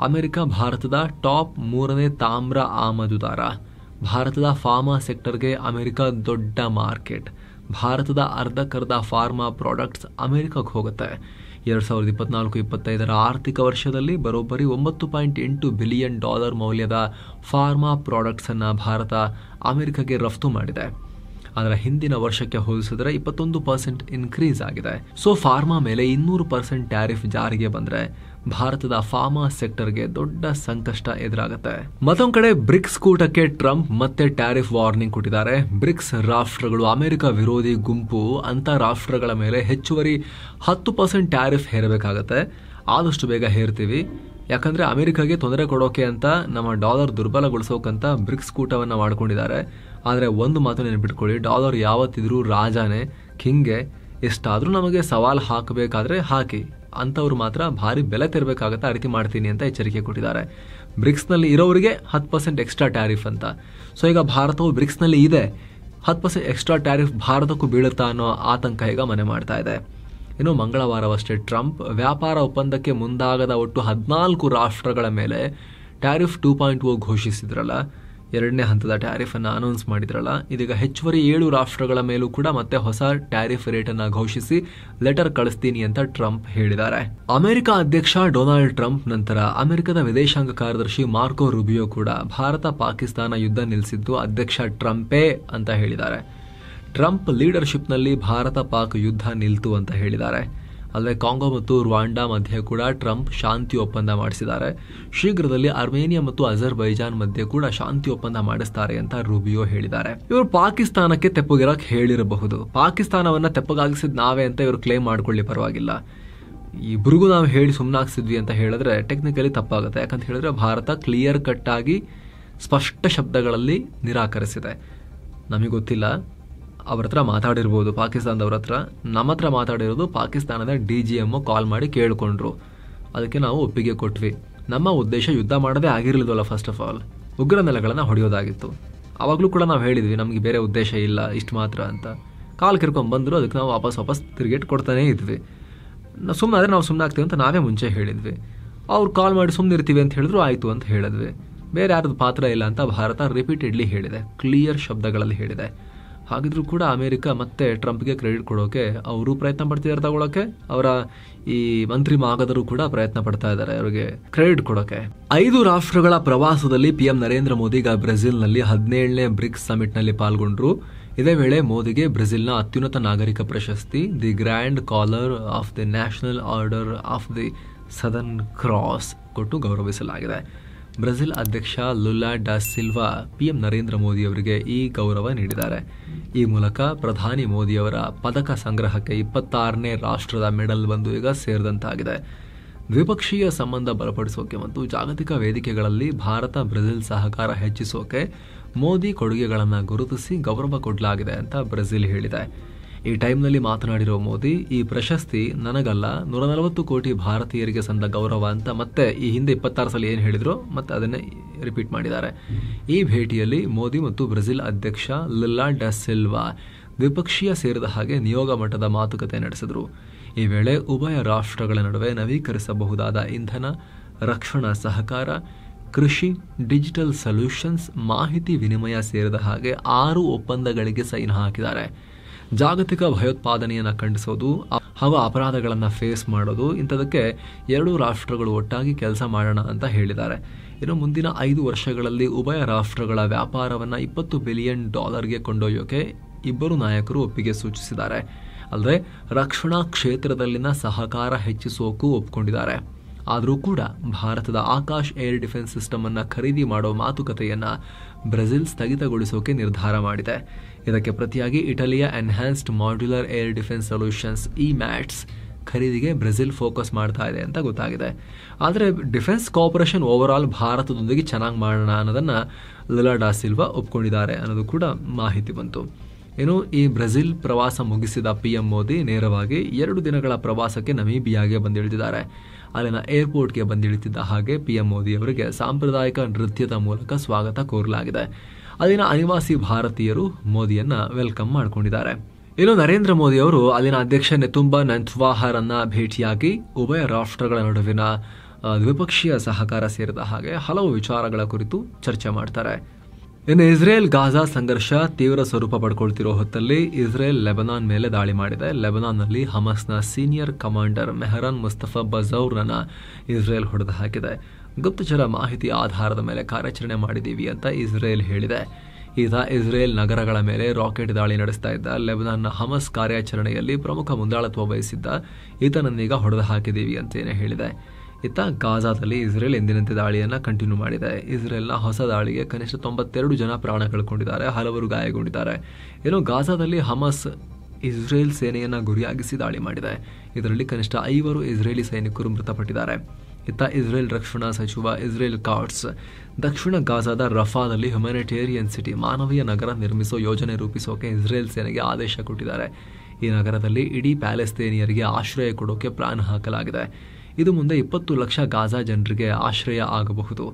ಅಮೆರಿಕ ಭಾರತದ ಟಾಪ್ 3ನೇ ತಾಮ್ರ ಆಮದುದಾರ. ಭಾರತದ ಫಾರ್ಮಾ ಸೆಕ್ಟರ್ಗೆ ಅಮೆರಿಕ ದೊಡ್ಡ ಮಾರ್ಕೆಟ್. ಭಾರತದ ಅರ್ಧಕ್ಕರ್ಧ ಫಾರ್ಮಾ ಪ್ರಾಡಕ್ಟ್ಸ್ ಅಮೆರಿಕಕ್ಕೆ ಹೋಗುತ್ತೆ. 2024-25 ಆರ್ಥಿಕ ವರ್ಷದಲ್ಲಿ ಬರೋಬ್ಬರಿ $9.8 ಬಿಲಿಯನ್ ಮೌಲ್ಯದ ಫಾರ್ಮಾ ಪ್ರಾಡಕ್ಟ್ಸ್ ಅನ್ನ ಭಾರತ ಅಮೆರಿಕಗೆ ರಫ್ತು ಮಾಡಿದೆ. ಅದರ ಹಿಂದಿನ ವರ್ಷಕ್ಕೆ ಹೋಲಿಸಿದ್ರೆ 21% ಇನ್ಕ್ರೀಸ್ ಆಗಿದೆ. ಸೊ ಫಾರ್ಮಾ ಮೇಲೆ 200% ಟ್ಯಾರಿಫ್ ಜಾರಿಗೆ ಬಂದ್ರೆ ಭಾರತದ ಫಾರ್ಮಾ ಸೆಕ್ಟರ್ಗೆ ದೊಡ್ಡ ಸಂಕಷ್ಟ ಎದುರಾಗುತ್ತೆ. ಮತ್ತೊಂದು ಕಡೆ ಬ್ರಿಕ್ಸ್ ಕೂಟಕ್ಕೆ ಟ್ರಂಪ್ ಮತ್ತೆ ಟ್ಯಾರಿಫ್ ವಾರ್ನಿಂಗ್ ಕೊಟ್ಟಿದ್ದಾರೆ. ಬ್ರಿಕ್ಸ್ ರಾಷ್ಟ್ರಗಳು ಅಮೆರಿಕ ವಿರೋಧಿ ಗುಂಪು ಅಂತ ರಾಷ್ಟ್ರಗಳ ಮೇಲೆ ಹೆಚ್ಚುವರಿ 10% ಟ್ಯಾರಿಫ್ ಹೇರಬೇಕಾಗತ್ತೆ. ಆದಷ್ಟು ಬೇಗ ಹೇರ್ತೀವಿ, ಯಾಕಂದ್ರೆ ಅಮೆರಿಕಾಗೆ ತೊಂದರೆ ಕೊಡೋಕೆ ಅಂತ ನಮ್ಮ ಡಾಲರ್ ದುರ್ಬಲಗೊಳಿಸೋಕಂತ ಬ್ರಿಕ್ಸ್ ಕೂಟವನ್ನ ಮಾಡ್ಕೊಂಡಿದ್ದಾರೆ. ಆದರೆ ಒಂದು ಮಾತು ನೆನಪಿಟ್ಕೊಳ್ಳಿ, ಡಾಲರ್ ಯಾವತ್ತಿದ್ರೂ ರಾಜಾನೇ, ಕಿಂಗೆ. ಎಷ್ಟಾದ್ರೂ ನಮಗೆ ಸವಾಲು ಹಾಕಬೇಕಾದ್ರೆ ಹಾಕಿ, ಅಂತವ್ರು ಮಾತ್ರ ಭಾರಿ ಬೆಲೆ ತೆರಬೇಕಾಗತ್ತೆ, ಆ ರೀತಿ ಮಾಡ್ತೀನಿ ಅಂತ ಎಚ್ಚರಿಕೆ ಕೊಟ್ಟಿದ್ದಾರೆ. ಬ್ರಿಕ್ಸ್ನಲ್ಲಿ ಇರೋರಿಗೆ 10% ಎಕ್ಸ್ಟ್ರಾ ಟ್ಯಾರಿಫ್ ಅಂತ. ಸೊ ಈಗ ಭಾರತವು ಬ್ರಿಕ್ಸ್ನಲ್ಲಿ ಇದೆ, 10% ಎಕ್ಸ್ಟ್ರಾ ಟ್ಯಾರಿಫ್ ಭಾರತಕ್ಕೂ ಬೀಳುತ್ತಾ ಅನ್ನೋ ಆತಂಕ ಈಗ ಮನೆ ಮಾಡ್ತಾ ಇದೆ. ಇನ್ನು ಮಂಗಳವಾರವಷ್ಟೇ ಟ್ರಂಪ್ ವ್ಯಾಪಾರ ಒಪ್ಪಂದಕ್ಕೆ ಮುಂದಾಗದ ಒಟ್ಟು 14 ರಾಷ್ಟ್ರಗಳ ಮೇಲೆ ಟ್ಯಾರಿಫ್ 2.0 ಘೋಷಿಸಿದ್ರಲ್ಲ, 2ನೇ ಹಂತದ ಟ್ಯಾರಿಫ್ ಅನ್ನು ಅನೌನ್ಸ್ ಮಾಡಿದ್ರಲ್ಲ, ಇದೀಗ ಹೆಚ್ಚುವರಿ 7 ರಾಷ್ಟ್ರಗಳ ಮೇಲೂ ಕೂಡ ಮತ್ತೆ ಹೊಸ ಟ್ಯಾರಿಫ್ ರೇಟ್ ಅನ್ನ ಘೋಷಿಸಿ ಲೆಟರ್ ಕಳಿಸ್ತೀನಿ ಅಂತ ಟ್ರಂಪ್ ಹೇಳಿದ್ದಾರೆ. ಅಮೆರಿಕ ಅಧ್ಯಕ್ಷ ಡೊನಾಲ್ಡ್ ಟ್ರಂಪ್ ನಂತರ ಅಮೆರಿಕದ ವಿದೇಶಾಂಗ ಕಾರ್ಯದರ್ಶಿ ಮಾರ್ಕೋ ರೂಬಿಯೋ ಕೂಡ ಭಾರತ ಪಾಕಿಸ್ತಾನ ಯುದ್ಧ ನಿಲ್ಲಿಸಿದ್ದು ಅಧ್ಯಕ್ಷ ಟ್ರಂಪೇ ಅಂತ ಹೇಳಿದ್ದಾರೆ. ಟ್ರಂಪ್ ಲೀಡರ್ಶಿಪ್ನಲ್ಲಿ ಭಾರತ ಪಾಕ್ ಯುದ್ಧ ನಿಲ್ತು ಅಂತ ಹೇಳಿದ್ದಾರೆ. ಅಲ್ಲದೆ ಕಾಂಗೋ ಮತ್ತು ರುವಾಂಡಾ ಮಧ್ಯೆ ಕೂಡ ಟ್ರಂಪ್ ಶಾಂತಿ ಒಪ್ಪಂದ ಮಾಡಿಸಿದ್ದಾರೆ. ಶೀಘ್ರದಲ್ಲಿ ಅರ್ಮೇನಿಯಾ ಮತ್ತು ಅಜರ್ಬೈಜಾನ್ ಮಧ್ಯೆ ಕೂಡ ಶಾಂತಿ ಒಪ್ಪಂದ ಮಾಡಿಸ್ತಾರೆ ಅಂತ ರೂಬಿಯೋ ಹೇಳಿದ್ದಾರೆ. ಇವರು ಪಾಕಿಸ್ತಾನಕ್ಕೆ ತೆಪ್ಪಗಿರಕ್ಕೆ ಹೇಳಿರಬಹುದು, ಪಾಕಿಸ್ತಾನವನ್ನ ತೆಪ್ಪಗಾಗಿಸಿದ್ ನಾವೇ ಅಂತ ಇವರು ಕ್ಲೇಮ್ ಮಾಡ್ಕೊಳ್ಳಿ, ಪರವಾಗಿಲ್ಲ. ಇಬ್ರಿಗೂ ನಾವು ಹೇಳಿ ಸುಮ್ಮನಾಗ್ಸಿದ್ವಿ ಅಂತ ಹೇಳಿದ್ರೆ ಟೆಕ್ನಿಕಲಿ ತಪ್ಪಾಗುತ್ತೆ. ಯಾಕಂತ ಹೇಳಿದ್ರೆ ಭಾರತ ಕ್ಲಿಯರ್ ಕಟ್ ಆಗಿ ಸ್ಪಷ್ಟ ಶಬ್ದಗಳಲ್ಲಿ ನಿರಾಕರಿಸಿದೆ. ನಮಗೆ ಗೊತ್ತಿಲ್ಲ, ಅವ್ರ ಹತ್ರ ಮಾತಾಡಿರ್ಬೋದು ಪಾಕಿಸ್ತಾನದವ್ರ ಹತ್ರ. ನಮ್ಮ ಹತ್ರ ಮಾತಾಡಿರೋದು ಪಾಕಿಸ್ತಾನದ DGM ಕಾಲ್ ಮಾಡಿ ಕೇಳಿಕೊಂಡ್ರು, ಅದಕ್ಕೆ ನಾವು ಒಪ್ಪಿಗೆ ಕೊಟ್ವಿ. ನಮ್ಮ ಉದ್ದೇಶ ಯುದ್ಧ ಮಾಡದೇ ಆಗಿರಲಿಲ್ವಲ್ಲ, ಫಸ್ಟ್ ಆಫ್ ಆಲ್ ಉಗ್ರ ನೆಲೆಗಳನ್ನು ಹೊಡೆಯೋದಾಗಿತ್ತು. ಆವಾಗಲೂ ಕೂಡ ನಾವು ಹೇಳಿದ್ವಿ ನಮಗೆ ಬೇರೆ ಉದ್ದೇಶ ಇಲ್ಲ, ಇಷ್ಟು ಮಾತ್ರ ಅಂತ. ಕಾಲ್ ಕಿರ್ಕೊಂಡ್ಬಂದ್ರು, ಅದಕ್ಕೆ ನಾವು ವಾಪಸ್ ತಿರುಗೇಟ್ ಕೊಡ್ತಾನೇ ಇದ್ವಿ. ಸುಮ್ಮನಾದ್ರೆ ನಾವು ಸುಮ್ಮನೆ ಆಗ್ತೀವಿ ಅಂತ ನಾವೇ ಮುಂಚೆ ಹೇಳಿದ್ವಿ. ಅವ್ರು ಕಾಲ್ ಮಾಡಿ ಸುಮ್ಮನೆ ಇರ್ತೀವಿ ಅಂತ ಹೇಳಿದ್ರು, ಆಯಿತು ಅಂತ ಹೇಳಿದ್ವಿ. ಬೇರೆ ಯಾರದ್ದು ಪಾತ್ರ ಇಲ್ಲ ಅಂತ ಭಾರತ ರಿಪೀಟೆಡ್ಲಿ ಹೇಳಿದೆ, ಕ್ಲಿಯರ್ ಶಬ್ದಗಳಲ್ಲಿ ಹೇಳಿದೆ. ಹಾಗಿದ್ರೂ ಕೂಡ ಅಮೆರಿಕ ಮತ್ತೆ ಟ್ರಂಪ್ಗೆ ಕ್ರೆಡಿಟ್ ಕೊಡೋಕೆ ಅವರು ಪ್ರಯತ್ನ ಪಡ್ತಿದ್ದಾರೆ ತಗೊಳಕ್ಕೆ. ಅವರ ಈ ಮಂತ್ರಿ ಮಾಗದರು ಕೂಡ ಪ್ರಯತ್ನ ಪಡ್ತಾ ಇದ್ದಾರೆ ಅವರಿಗೆ ಕ್ರೆಡಿಟ್ ಕೊಡೋಕೆ. 5 ರಾಷ್ಟ್ರಗಳ ಪ್ರವಾಸದಲ್ಲಿ PM ನರೇಂದ್ರ ಮೋದಿ ಈಗ ಬ್ರೆಜಿಲ್ನಲ್ಲಿ 17ನೇ ಬ್ರಿಕ್ಸ್ ಸಮಿಟ್ ನಲ್ಲಿ ಪಾಲ್ಗೊಂಡ್ರು. ಇದೇ ವೇಳೆ ಮೋದಿಗೆ ಬ್ರೆಜಿಲ್ನ ಅತ್ಯುನ್ನತ ನಾಗರಿಕ ಪ್ರಶಸ್ತಿ the grand collar of the national order of the southern cross ಕೊಟ್ಟು ಗೌರವಿಸಲಾಗಿದೆ. ಬ್ರೆಜಿಲ್ ಅಧ್ಯಕ್ಷ ಲುಲಾ ಡಾ ಸಿಲ್ವಾ PM ನರೇಂದ್ರ ಮೋದಿ ಅವರಿಗೆ ಈ ಗೌರವ ನೀಡಿದ್ದಾರೆ. ಈ ಮೂಲಕ ಪ್ರಧಾನಿ ಮೋದಿಯವರ ಪದಕ ಸಂಗ್ರಹಕ್ಕೆ 26ನೇ ರಾಷ್ಟ್ರದ ಮೆಡಲ್ ಬಂದು ಈಗ ಸೇರಿದಂತಾಗಿದೆ. ದ್ವಿಪಕ್ಷೀಯ ಸಂಬಂಧ ಬಲಪಡಿಸೋಕೆ ಮತ್ತು ಜಾಗತಿಕ ವೇದಿಕೆಗಳಲ್ಲಿ ಭಾರತ ಬ್ರೆಜಿಲ್ ಸಹಕಾರ ಹೆಚ್ಚಿಸೋಕೆ ಮೋದಿ ಕೊಡುಗೆಗಳನ್ನು ಗುರುತಿಸಿ ಗೌರವ ಕೊಡಲಾಗಿದೆ ಅಂತ ಬ್ರೆಜಿಲ್ ಹೇಳಿದೆ. ಈ ಟೈಮ್ನಲ್ಲಿ ಮಾತನಾಡಿರೋ ಮೋದಿ, ಈ ಪ್ರಶಸ್ತಿ ನನಗಲ್ಲ, 140 ಕೋಟಿ ಭಾರತೀಯರಿಗೆ ಸಂದ ಗೌರವ ಅಂತ ಮತ್ತೆ ಈ ಹಿಂದೆ 26 ಸಲ ಏನು ಹೇಳಿದ್ರು ಮತ್ತೆ ಅದನ್ನೇ ರಿಪೀಟ್ ಮಾಡಿದ್ದಾರೆ. ಈ ಭೇಟಿಯಲ್ಲಿ ಮೋದಿ ಮತ್ತು ಬ್ರೆಜಿಲ್ ಅಧ್ಯಕ್ಷ ಲುಲಾ ಡ ಸಿಲ್ವಾ ದ್ವಿಪಕ್ಷೀಯ ಸೇರಿದ ಹಾಗೆ ನಿಯೋಗ ಮಟ್ಟದ ಮಾತುಕತೆ ನಡೆಸಿದರು. ಈ ವೇಳೆ ಉಭಯ ರಾಷ್ಟ್ರಗಳ ನಡುವೆ ನವೀಕರಿಸಬಹುದಾದ ಇಂಧನ, ರಕ್ಷಣಾ ಸಹಕಾರ, ಕೃಷಿ, ಡಿಜಿಟಲ್ ಸೊಲ್ಯೂಷನ್ಸ್, ಮಾಹಿತಿ ವಿನಿಮಯ ಸೇರಿದ ಹಾಗೆ 6 ಒಪ್ಪಂದಗಳಿಗೆ ಸೈನ್ ಹಾಕಿದ್ದಾರೆ. ಜಾಗತಿಕ ಭಯೋತ್ಪಾದನೆಯನ್ನು ಖಂಡಿಸೋದು ಹಾಗೂ ಅಪರಾಧಗಳನ್ನು ಫೇಸ್ ಮಾಡೋದು, ಇಂಥದಕ್ಕೆ 2 ರಾಷ್ಟ್ರಗಳು ಒಟ್ಟಾಗಿ ಕೆಲಸ ಮಾಡೋಣ ಅಂತ ಹೇಳಿದ್ದಾರೆ. ಇನ್ನು ಮುಂದಿನ 5 ವರ್ಷಗಳಲ್ಲಿ ಉಭಯ ರಾಷ್ಟ್ರಗಳ ವ್ಯಾಪಾರವನ್ನು $20 ಬಿಲಿಯನ್ ಕೊಂಡೊಯ್ಯೋಕೆ ಇಬ್ಬರು ನಾಯಕರು ಒಪ್ಪಿಗೆ ಸೂಚಿಸಿದ್ದಾರೆ. ಅಲ್ಲದೆ ರಕ್ಷಣಾ ಕ್ಷೇತ್ರದಲ್ಲಿನ ಸಹಕಾರ ಹೆಚ್ಚಿಸೋಕೂ ಒಪ್ಪಿಕೊಂಡಿದ್ದಾರೆ. ಆದರೂ ಕೂಡ ಭಾರತದ ಆಕಾಶ್ ಏರ್ ಡಿಫೆನ್ಸ್ ಸಿಸ್ಟಮ್ ಅನ್ನು ಖರೀದಿ ಮಾಡೋ ಮಾತುಕತೆಯನ್ನು ಬ್ರೆಜಿಲ್ ಸ್ಥಗಿತಗೊಳಿಸೋಕೆ ನಿರ್ಧಾರ ಮಾಡಿದೆ. ಇದಕ್ಕೆ ಪ್ರತಿಯಾಗಿ ಇಟಲಿಯ enhanced modular air defence solutions EMADS ಖರೀದಿಗೆ ಬ್ರೆಜಿಲ್ ಫೋಕಸ್ ಮಾಡ್ತಾ ಇದೆ ಅಂತ ಗೊತ್ತಾಗಿದೆ. ಆದರೆ ಡಿಫೆನ್ಸ್ ಕೋಆಪರೇಷನ್ ಓವರ್ ಆಲ್ ಭಾರತದೊಂದಿಗೆ ಚೆನ್ನಾಗಿ ಮಾಡೋಣ ಅನ್ನೋದನ್ನು ಲುಲಾ ಡಾ ಸಿಲ್ವಾ ಒಪ್ಕೊಂಡಿದ್ದಾರೆ ಅನ್ನೋದು ಕೂಡ ಮಾಹಿತಿ ಬಂತು. ಇನ್ನು ಈ ಬ್ರೆಜಿಲ್ ಪ್ರವಾಸ ಮುಗಿಸಿದ PM ಮೋದಿ ನೇರವಾಗಿ 2 ದಿನಗಳ ಪ್ರವಾಸಕ್ಕೆ ನಮೀಬಿಯಾಗೆ ಬಂದಿಳಿದಿದ್ದಾರೆ. ಅಲ್ಲಿನ ಏರ್ಪೋರ್ಟ್ಗೆ ಬಂದಿಳಿತಿದ್ದ ಹಾಗೆ PM ಮೋದಿ ಅವರಿಗೆ ಸಾಂಪ್ರದಾಯಿಕ ನೃತ್ಯದ ಮೂಲಕ ಸ್ವಾಗತ ಕೋರಲಾಗಿದೆ. ಅಲ್ಲಿನ ಅನಿವಾಸಿ ಭಾರತೀಯರು ಮೋದಿಯನ್ನ ವೆಲ್ಕಮ್ ಮಾಡಿಕೊಂಡಿದ್ದಾರೆ. ಇನ್ನು ನರೇಂದ್ರ ಮೋದಿ ಅವರು ಅಲ್ಲಿನ ಅಧ್ಯಕ್ಷ ನೆತುಂಬ ನಂತ್ವಾಹರನ್ನ ಭೇಟಿಯಾಗಿ ಉಭಯ ರಾಷ್ಟ್ರಗಳ ನಡುವಿನ ದ್ವಿಪಕ್ಷೀಯ ಸಹಕಾರ ಸೇರಿದ ಹಾಗೆ ಹಲವು ವಿಚಾರಗಳ ಕುರಿತು ಚರ್ಚೆ ಮಾಡ್ತಾರೆ. ಇನ್ನು ಇಸ್ರೇಲ್ ಗಾಜಾ ಸಂಘರ್ಷ ತೀವ್ರ ಸ್ವರೂಪ ಪಡ್ಕೊಳ್ತಿರೋ ಹೊತ್ತಲ್ಲಿ ಇಸ್ರೇಲ್ ಲೆಬನಾನ್ ಮೇಲೆ ದಾಳಿ ಮಾಡಿದೆ. ಲೆಬನಾನ್ನಲ್ಲಿ ಹಮಸ್ನ ಸೀನಿಯರ್ ಕಮಾಂಡರ್ ಮೆಹರಾನ್ ಮುಸ್ತಫಾ ಬಜೌರ್ನ ಇಸ್ರೇಲ್ ಹೊಡೆದು ಹಾಕಿದೆ. ಗುಪ್ತಚರ ಮಾಹಿತಿ ಆಧಾರದ ಮೇಲೆ ಕಾರ್ಯಾಚರಣೆ ಮಾಡಿದ್ದೀವಿ ಅಂತ ಇಸ್ರೇಲ್ ಹೇಳಿದೆ. ಈತ ಇಸ್ರೇಲ್ ನಗರಗಳ ಮೇಲೆ ರಾಕೆಟ್ ದಾಳಿ ನಡೆಸ್ತಾ ಇದ್ದ. ಲೆಬನಾನ್ನ ಹಮಸ್ ಕಾರ್ಯಾಚರಣೆಯಲ್ಲಿ ಪ್ರಮುಖ ಮುಂದಾಳತ್ವ ವಹಿಸಿದ್ದ ಈತನನ್ನೀಗ ಹೊಡೆದು ಹಾಕಿದ್ದೀವಿ ಅಂತೇನೆ ಹೇಳಿದೆ. ಇತ್ತ ಗಾಜಾದಲ್ಲಿ ಇಸ್ರೇಲ್ ಎಂದಿನಂತೆ ದಾಳಿಯನ್ನು ಕಂಟಿನ್ಯೂ ಮಾಡಿದೆ. ಇಸ್ರೇಲ್ನ ಹೊಸ ದಾಳಿಗೆ ಕನಿಷ್ಠ 92 ಜನ ಪ್ರಾಣ ಕಳ್ಕೊಂಡಿದ್ದಾರೆ, ಹಲವರು ಗಾಯಗೊಂಡಿದ್ದಾರೆ. ಇನ್ನು ಗಾಜಾದಲ್ಲಿ ಹಮಸ್ ಇಸ್ರೇಲ್ ಸೇನೆಯನ್ನು ಗುರಿಯಾಗಿಸಿ ದಾಳಿ ಮಾಡಿದೆ. ಇದರಲ್ಲಿ ಕನಿಷ್ಠ 5 ಇಸ್ರೇಲಿ ಸೈನಿಕರು ಮೃತಪಟ್ಟಿದ್ದಾರೆ. ಇತ್ತ ಇಸ್ರೇಲ್ ರಕ್ಷಣಾ ಸಚಿವ ಇಸ್ರೇಲ್ ಕಾಟ್ಸ್ ದಕ್ಷಿಣ ಗಾಜಾದ ರಫಾದಲ್ಲಿ ಹ್ಯುಮ್ಯಾನಿಟೇರಿಯನ್ ಸಿಟಿ ಮಾನವೀಯ ನಗರ ನಿರ್ಮಿಸೋ ಯೋಜನೆ ರೂಪಿಸೋಕೆ ಇಸ್ರೇಲ್ ಸೇನೆಗೆ ಆದೇಶ ಕೊಟ್ಟಿದ್ದಾರೆ. ಈ ನಗರದಲ್ಲಿ ಇಡೀ ಪ್ಯಾಲೆಸ್ತೇನಿಯರಿಗೆ ಆಶ್ರಯ ಕೊಡೋಕೆ ಪ್ಲಾನ್ ಹಾಕಲಾಗಿದೆ. ಇದು ಮುಂದೆ 20 ಲಕ್ಷ ಗಾಜಾ ಜನರಿಗೆ ಆಶ್ರಯ ಆಗಬಹುದು.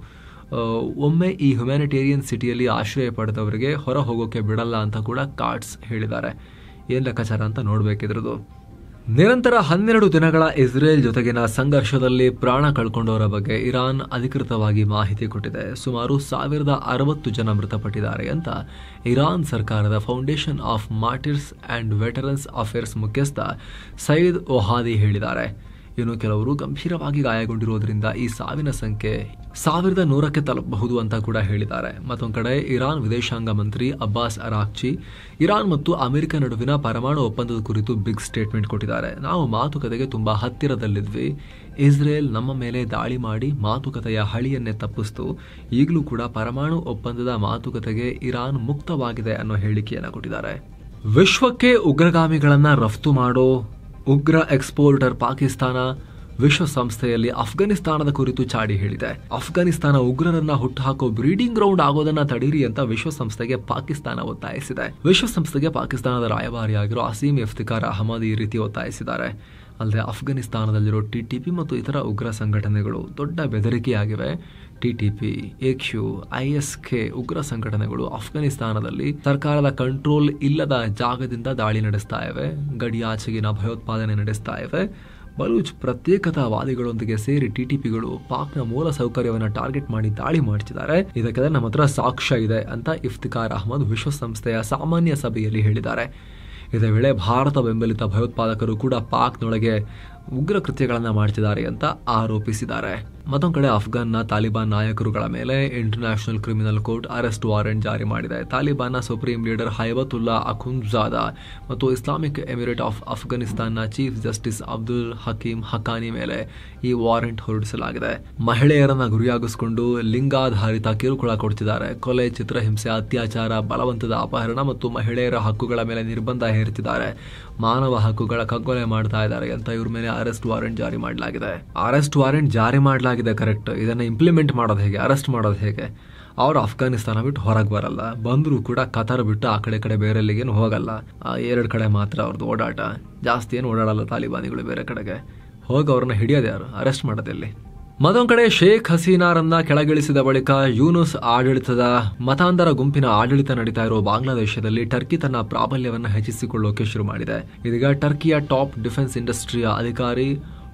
ಒಮ್ಮೆ ಈ ಹ್ಯುಮ್ಯಾನಿಟೇರಿಯನ್ ಸಿಟಿಯಲ್ಲಿ ಆಶ್ರಯ ಪಡೆದವರಿಗೆ ಹೊರ ಹೋಗೋಕೆ ಬಿಡಲ್ಲ ಅಂತ ಕೂಡ ಕಾಟ್ಸ್ ಹೇಳಿದ್ದಾರೆ. ಏನು ಲೆಕ್ಕಾಚಾರ ಅಂತ ನೋಡಬೇಕಿದ್ರದು. ನಿರಂತರ 12 ದಿನಗಳ ಇಸ್ರೇಲ್ ಜೊತೆಗಿನ ಸಂಘರ್ಷದಲ್ಲಿ ಪ್ರಾಣ ಕಳ್ಕೊಂಡವರ ಬಗ್ಗೆ ಇರಾನ್ ಅಧಿಕೃತವಾಗಿ ಮಾಹಿತಿ ಕೊಟ್ಟಿದೆ. ಸುಮಾರು 1060 ಜನ ಮೃತಪಟ್ಟಿದ್ದಾರೆ ಅಂತ ಇರಾನ್ ಸರ್ಕಾರದ foundation of martyrs and veterans affairs ಮುಖ್ಯಸ್ಥ ಸೈಯದ್ ಒಹಾದಿ ಹೇಳಿದ್ದಾರೆ. ಇನ್ನು ಕೆಲವರು ಗಂಭೀರವಾಗಿ ಗಾಯಗೊಂಡಿರುವುದರಿಂದ ಈ ಸಾವಿನ ಸಂಖ್ಯೆ 1100ಕ್ಕೆ ತಲುಪಬಹುದು ಅಂತ ಕೂಡ ಹೇಳಿದ್ದಾರೆ. ಮತ್ತೊಂದು ಕಡೆ ಇರಾನ್ ವಿದೇಶಾಂಗ ಮಂತ್ರಿ ಅಬ್ಬಾಸ್ ಅರಾಕ್ಚಿ ಇರಾನ್ ಮತ್ತು ಅಮೆರಿಕ ನಡುವಿನ ಪರಮಾಣು ಒಪ್ಪಂದದ ಕುರಿತು ಬಿಗ್ ಸ್ಟೇಟ್ಮೆಂಟ್ ಕೊಟ್ಟಿದ್ದಾರೆ. ನಾವು ಮಾತುಕತೆಗೆ ತುಂಬಾ ಹತ್ತಿರದಲ್ಲಿದ್ವಿ. ಇಸ್ರೇಲ್ ನಮ್ಮ ಮೇಲೆ ದಾಳಿ ಮಾಡಿ ಮಾತುಕತೆಯ ಹಳಿಯನ್ನೇ ತಪ್ಪಿಸ್ತು. ಈಗಲೂ ಕೂಡ ಪರಮಾಣು ಒಪ್ಪಂದದ ಮಾತುಕತೆಗೆ ಇರಾನ್ ಮುಕ್ತವಾಗಿದೆ ಅನ್ನೋ ಹೇಳಿಕೆಯನ್ನು ಕೊಟ್ಟಿದ್ದಾರೆ. ವಿಶ್ವಕ್ಕೆ ಉಗ್ರಗಾಮಿಗಳನ್ನ ರಫ್ತು ಮಾಡೋ ಉಗ್ರ ಎಕ್ಸ್ಪೋರ್ಟರ್ ಪಾಕಿಸ್ತಾನ ವಿಶ್ವಸಂಸ್ಥೆಯಲ್ಲಿ ಅಫ್ಘಾನಿಸ್ತಾನದ ಕುರಿತು ಚಾಡಿ ಹೇಳಿದೆ. ಅಫ್ಘಾನಿಸ್ತಾನ ಉಗ್ರರನ್ನ ಹುಟ್ಟುಹಾಕೋ ಬ್ರೀಡಿಂಗ್ ಗ್ರೌಂಡ್ ಆಗೋದನ್ನ ತಡೀರಿ ಅಂತ ವಿಶ್ವಸಂಸ್ಥೆಗೆ ಪಾಕಿಸ್ತಾನ ಒತ್ತಾಯಿಸಿದೆ. ವಿಶ್ವಸಂಸ್ಥೆಗೆ ಪಾಕಿಸ್ತಾನದ ರಾಯಭಾರಿಯಾಗಿರೋ ಅಸೀಮ್ ಇಫ್ತಿಕಾರ್ ಅಹಮದ್ ಈ ರೀತಿ ಒತ್ತಾಯಿಸಿದ್ದಾರೆ. ಅಲ್ಲದೆ ಅಫ್ಘಾನಿಸ್ತಾನದಲ್ಲಿರೋ TTP ಮತ್ತು ಇತರ ಉಗ್ರ ಸಂಘಟನೆಗಳು ದೊಡ್ಡ ಬೆದರಿಕೆಯಾಗಿವೆ. TTP, AQ, ISK ಉಗ್ರ ಸಂಘಟನೆಗಳು ಅಫ್ಘಾನಿಸ್ತಾನದಲ್ಲಿ ಸರ್ಕಾರದ ಕಂಟ್ರೋಲ್ ಇಲ್ಲದ ಜಾಗದಿಂದ ದಾಳಿ ನಡೆಸ್ತಾ ಇವೆ. ಗಡಿಯಾಚೆಗಿನ ಭಯೋತ್ಪಾದನೆ ನಡೆಸ್ತಾ ಇವೆ. ಬಲೂಚ್ ಪ್ರತ್ಯೇಕತಾವಾದಿಗಳೊಂದಿಗೆ ಸೇರಿ TTPಗಳು ಪಾಕ್ನ ಮೂಲ ಸೌಕರ್ಯವನ್ನು ಟಾರ್ಗೆಟ್ ಮಾಡಿ ದಾಳಿ ಮಾಡ್ತಿದ್ದಾರೆ. ಇದಕ್ಕೆ ನಮ್ಮ ಹತ್ರ ಸಾಕ್ಷ್ಯ ಇದೆ ಅಂತ ಇಫ್ತಿಕಾರ್ ಅಹಮದ್ ವಿಶ್ವಸಂಸ್ಥೆಯ ಸಾಮಾನ್ಯ ಸಭೆಯಲ್ಲಿ ಹೇಳಿದ್ದಾರೆ. ಇದೇ ವೇಳೆ ಭಾರತ ಬೆಂಬಲಿತ ಭಯೋತ್ಪಾದಕರು ಕೂಡ ಪಾಕ್ನೊಳಗೆ ಉಗ್ರ ಕೃತ್ಯಗಳನ್ನು ಮಾಡ್ತಿದ್ದಾರೆ ಅಂತ ಆರೋಪಿಸಿದ್ದಾರೆ. ಮತ್ತೊಂದು ಕಡೆ ಅಫ್ಘಾನ್ನ ತಾಲಿಬಾನ್ ನಾಯಕರುಗಳ ಮೇಲೆ international criminal court arrest warrant ಜಾರಿ ಮಾಡಿದೆ. ತಾಲಿಬಾನ್ನ ಸುಪ್ರೀಂ ಲೀಡರ್ ಹೈಬತುಲ್ಲಾ ಅಖುಂದ್ಜಾದಾ ಮತ್ತು ಇಸ್ಲಾಮಿಕ್ ಎಮಿರೇಟ್ ಆಫ್ ಅಫ್ಘಾನಿಸ್ತಾನ್ನ ಚೀಫ್ ಜಸ್ಟಿಸ್ ಅಬ್ದುಲ್ ಹಕೀಂ ಹಕಾನಿ ಮೇಲೆ ಈ ವಾರೆಂಟ್ ಹೊರಡಿಸಲಾಗಿದೆ. ಮಹಿಳೆಯರನ್ನ ಗುರಿಯಾಗಿಸಿಕೊಂಡು ಲಿಂಗಾಧಾರಿತ ಕಿರುಕುಳ ಕೊಡ್ತಿದ್ದಾರೆ. ಕೊಲೆ, ಚಿತ್ರಹಿಂಸೆ, ಅತ್ಯಾಚಾರ, ಬಲವಂತದ ಅಪಹರಣ ಮತ್ತು ಮಹಿಳೆಯರ ಹಕ್ಕುಗಳ ಮೇಲೆ ನಿರ್ಬಂಧ ಹೇರ್ತಿದ್ದಾರೆ. ಮಾನವ ಹಕ್ಕುಗಳ ಕಗ್ಗೊಲೆ ಮಾಡ್ತಾ ಇದ್ದಾರೆ ಅಂತ ಇವ್ರ ಮೇಲೆ ಅರೆಸ್ಟ್ ವಾರೆಂಟ್ ಜಾರಿ ಮಾಡಲಾಗಿದೆ. ಅರೆಸ್ಟ್ ವಾರೆಂಟ್ ಜಾರಿ ಮಾಡಲಾಗಿದೆ ಕರೆಕ್ಟ್. ಇದನ್ನ ಇಂಪ್ಲಿಮೆಂಟ್ ಮಾಡೋದು ಹೇಗೆ, ಅರೆಸ್ಟ್ ಮಾಡೋದು ಹೇಗೆ? ಅವ್ರು ಅಫ್ಘಾನಿಸ್ತಾನ ಬಿಟ್ಟು ಹೊರಗೆ ಬರಲ್ಲ, ಬಂದರೂ ಕೂಡ ಕತಾರ್ ಬಿಟ್ಟು ಆ ಕಡೆ ಬೇರೆ ಎಲ್ಲಿಗೇನು ಹೋಗಲ್ಲ. 2 ಕಡೆ ಮಾತ್ರ ಅವ್ರದ್ದು ಓಡಾಟ, ಜಾಸ್ತಿ ಏನು ಓಡಾಡಲ್ಲ ತಾಲಿಬಾನಿಗಳು ಬೇರೆ ಕಡೆಗೆ. ಹೋಗಿ ಅವ್ರನ್ನ ಹಿಡಿಯೋದು ಯಾರು, ಅರೆಸ್ಟ್ ಮಾಡೋದೆಲ್ಲಿ? ಮತ್ತೊಂದು ಕಡೆ ಶೇಖ್ ಹಸೀನಾರನ್ನ ಕೆಳಗಿಳಿಸಿದ ಬಳಿಕ ಯೂನುಸ್ ಆಡಳಿತದ ಮತಾಂಧರ ಗುಂಪಿನ ಆಡಳಿತ ನಡೀತಾ ಇರುವ ಬಾಂಗ್ಲಾದೇಶದಲ್ಲಿ ಟರ್ಕಿ ತನ್ನ ಪ್ರಾಬಲ್ಯವನ್ನು ಹೆಚ್ಚಿಸಿಕೊಳ್ಳೋಕೆ ಶುರು ಮಾಡಿದೆ. ಇದೀಗ ಟರ್ಕಿಯ ಟಾಪ್ ಡಿಫೆನ್ಸ್ ಇಂಡಸ್ಟ್ರಿಯ ಅಧಿಕಾರಿ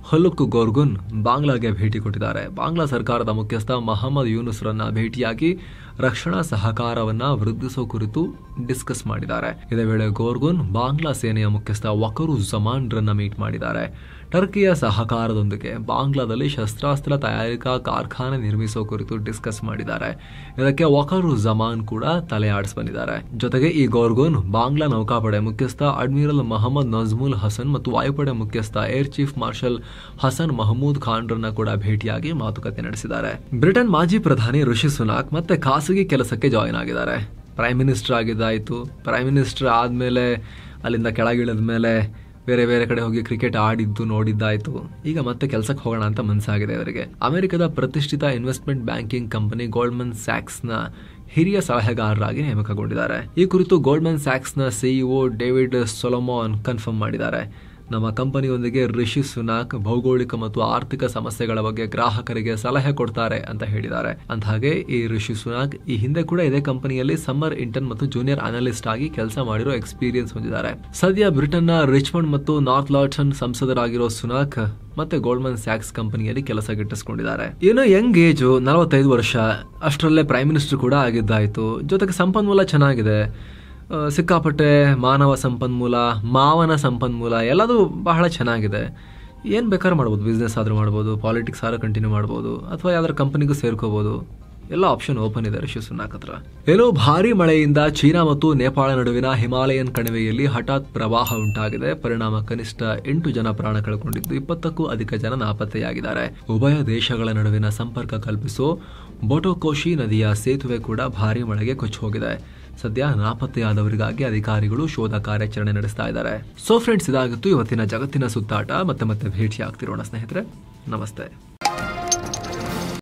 ಹಲುಕ್ ಗೋರ್ಗುನ್ ಬಾಂಗ್ಲಾಗೆ ಭೇಟಿ ಕೊಟ್ಟಿದ್ದಾರೆ. ಬಾಂಗ್ಲಾ ಸರ್ಕಾರದ ಮುಖ್ಯಸ್ಥ ಮಹಮ್ಮದ್ ಯೂನುಸ್ರನ್ನ ಭೇಟಿಯಾಗಿ ರಕ್ಷಣಾ ಸಹಕಾರವನ್ನ ವೃದ್ಧಿಸುವ ಕುರಿತು ಡಿಸ್ಕಸ್ ಮಾಡಿದ್ದಾರೆ. ಇದೇ ವೇಳೆ ಗೋರ್ಗುನ್ ಬಾಂಗ್ಲಾ ಸೇನೆಯ ಮುಖ್ಯಸ್ಥ ವಕರು ಜಮಾನ್ ರನ್ನ ಮೀಟ್ ಮಾಡಿದ್ದಾರೆ. ಟರ್ಕಿಯ ಸಹಕಾರದೊಂದಿಗೆ ಬಾಂಗ್ಲಾದಲ್ಲಿ ಶಸ್ತ್ರಾಸ್ತ್ರ ತಯಾರಿಕಾ ಕಾರ್ಖಾನೆ ನಿರ್ಮಿಸುವ ಕುರಿತು ಡಿಸ್ಕಸ್ ಮಾಡಿದ್ದಾರೆ. ಇದಕ್ಕೆ ವಕರು ಜಮಾನ್ ಕೂಡ ತಲೆ ಆಡಿಸಿ ಬಂದಿದ್ದಾರೆ. ಜೊತೆಗೆ ಈ ಗೋರ್ಗುನ್ ಬಾಂಗ್ಲಾ ನೌಕಾಪಡೆ ಮುಖ್ಯಸ್ಥ ಅಡ್ಮಿರಲ್ ಮೊಹಮ್ಮದ್ ನಜ್ಮುಲ್ ಹಸನ್ ಮತ್ತು ವಾಯುಪಡೆ ಮುಖ್ಯಸ್ಥ air chief marshal Hasan Mahmood Khan ರನ್ನ ಕೂಡ ಭೇಟಿಯಾಗಿ ಮಾತುಕತೆ ನಡೆಸಿದ್ದಾರೆ. ಬ್ರಿಟನ್ ಮಾಜಿ ಪ್ರಧಾನಿ ರಿಷಿ ಸುನಾಕ್ ಮತ್ತೆ ಖಾಸಗಿ ಕೆಲಸಕ್ಕೆ ಜಾಯಿನ್ ಆಗಿದ್ದಾರೆ. ಪ್ರೈಮ್ ಮಿನಿಸ್ಟರ್ ಆಗಿದ್ದಾಯ್ತು. ಪ್ರೈಮ್ ಮಿನಿಸ್ಟರ್ ಆದ್ಮೇಲೆ ಅಲ್ಲಿಂದ ಕೆಳಗಿಳಿದ ಮೇಲೆ ಬೇರೆ ಕಡೆ ಹೋಗಿ ಕ್ರಿಕೆಟ್ ಆಡಿದ್ದು ನೋಡಿದ್ದಾಯ್ತು. ಈಗ ಮತ್ತೆ ಕೆಲಸಕ್ಕೆ ಹೋಗೋಣ ಅಂತ ಮನಸ್ಸಾಗಿದೆ ಅವರಿಗೆ. ಅಮೆರಿಕದ ಪ್ರತಿಷ್ಠಿತ investment banking company Goldman sacs ನ ಹಿರಿಯ ಸಲಹೆಗಾರರಾಗಿ ನೇಮಕಗೊಂಡಿದ್ದಾರೆ. ಈ ಕುರಿತು ಗೋಲ್ಡ್ಮನ್ ಸ್ಯಾಕ್ಸ್ ನ ಸಿಇಒ ಡೇವಿಡ್ ಸೊಲೊಮನ್ ಕನ್ಫರ್ಮ್ ಮಾಡಿದ್ದಾರೆ. ನಮ್ಮ ಕಂಪನಿಯೊಂದಿಗೆ ರಿಷಿ ಸುನಾಕ್ ಭೌಗೋಳಿಕ ಮತ್ತು ಆರ್ಥಿಕ ಸಮಸ್ಯೆಗಳ ಬಗ್ಗೆ ಗ್ರಾಹಕರಿಗೆ ಸಲಹೆ ಕೊಡ್ತಾರೆ ಅಂತ ಹೇಳಿದ್ದಾರೆ. ಅಂದಹಾಗೆ ಈ ರಿಷಿ ಸುನಾಕ್ ಈ ಹಿಂದೆ ಕೂಡ ಇದೇ ಕಂಪನಿಯಲ್ಲಿ ಸಮ್ಮರ್ ಇಂಟರ್ನ್ ಮತ್ತು ಜೂನಿಯರ್ ಅನಾಲಿಸ್ಟ್ ಆಗಿ ಕೆಲಸ ಮಾಡಿರೋ ಎಕ್ಸ್ಪೀರಿಯನ್ಸ್ ಹೊಂದಿದ್ದಾರೆ. ಸದ್ಯ ಬ್ರಿಟನ್ ನ ರಿಚ್ಮಂಡ್ ಮತ್ತು ನಾರ್ತ್ ಲಾರ್ಟನ್ ಸಂಸದರಾಗಿರೋ ಸುನಾಕ್ ಮತ್ತೆ ಗೋಲ್ಡ್ಮನ್ ಸ್ಯಾಕ್ಸ್ ಕಂಪನಿಯಲ್ಲಿ ಕೆಲಸ ಗಿಟ್ಟಿಸಿಕೊಂಡಿದ್ದಾರೆ. ಇನ್ನು ಯಂಗ್ ಏಜ್ 45 ವರ್ಷ, ಅಷ್ಟರಲ್ಲೇ ಪ್ರೈಮ್ ಮಿನಿಸ್ಟರ್ ಕೂಡ ಆಗಿದ್ದಾಯ್ತು. ಜೊತೆಗೆ ಸಂಪನ್ಮೂಲ ಚೆನ್ನಾಗಿದೆ, ಸಿಕ್ಕಾಪಟ್ಟೆ ಮಾನವ ಸಂಪನ್ಮೂಲ, ಮಾವನ ಸಂಪನ್ಮೂಲ ಎಲ್ಲದೂ ಬಹಳ ಚೆನ್ನಾಗಿದೆ. ಏನು ಬೇಕಾದ್ರೂ ಮಾಡ್ಬೋದು, ಬಿಸ್ನೆಸ್ ಆದ್ರೂ ಮಾಡ್ಬೋದು, ಪಾಲಿಟಿಕ್ಸ್ ಆದ್ರೂ ಕಂಟಿನ್ಯೂ ಮಾಡ್ಬೋದು, ಅಥವಾ ಯಾವ್ದಾರು ಕಂಪನಿಗೂ ಸೇರ್ಕೋಬಹುದು. ಎಲ್ಲ ಆಪ್ಷನ್ ಓಪನ್ ಇದೆ ರಿಷಿ ಸುನಾಕ್ ಹತ್ರ. ಏನೋ ಭಾರಿ ಮಳೆಯಿಂದ ಚೀನಾ ಮತ್ತು ನೇಪಾಳ ನಡುವಿನ ಹಿಮಾಲಯನ್ ಕಣಿವೆಯಲ್ಲಿ ಹಠಾತ್ ಪ್ರವಾಹ ಉಂಟಾಗಿದೆ. ಪರಿಣಾಮ ಕನಿಷ್ಠ 8 ಜನ ಪ್ರಾಣ ಕಳ್ಕೊಂಡಿದ್ದು 20ಕ್ಕೂ ಅಧಿಕ ಜನ ನಾಪತ್ತೆಯಾಗಿದ್ದಾರೆ. ಉಭಯ ದೇಶಗಳ ನಡುವಿನ ಸಂಪರ್ಕ ಕಲ್ಪಿಸೋ ಬೋಟೋಕೋಶಿ ನದಿಯ ಸೇತುವೆ ಕೂಡ ಭಾರಿ ಮಳೆಗೆ ಕೊಚ್ಚಿ ಹೋಗಿದೆ. ಸದ್ಯ ನಾಪತ್ತೆಯಾದವರಿಗಾಗಿ ಅಧಿಕಾರಿಗಳು ಶೋಧ ಕಾರ್ಯಾಚರಣೆ ನಡೆಸ್ತಾ ಇದ್ದಾರೆ. ಸೊ ಫ್ರೆಂಡ್ಸ್, ಇದಾಗಿತ್ತು ಇವತ್ತಿನ ಜಗತ್ತಿನ ಸುತ್ತಾಟ. ಮತ್ತೆ ಭೇಟಿ ಆಗ್ತಿರೋಣ ಸ್ನೇಹಿತರೆ. ನಮಸ್ತೆ.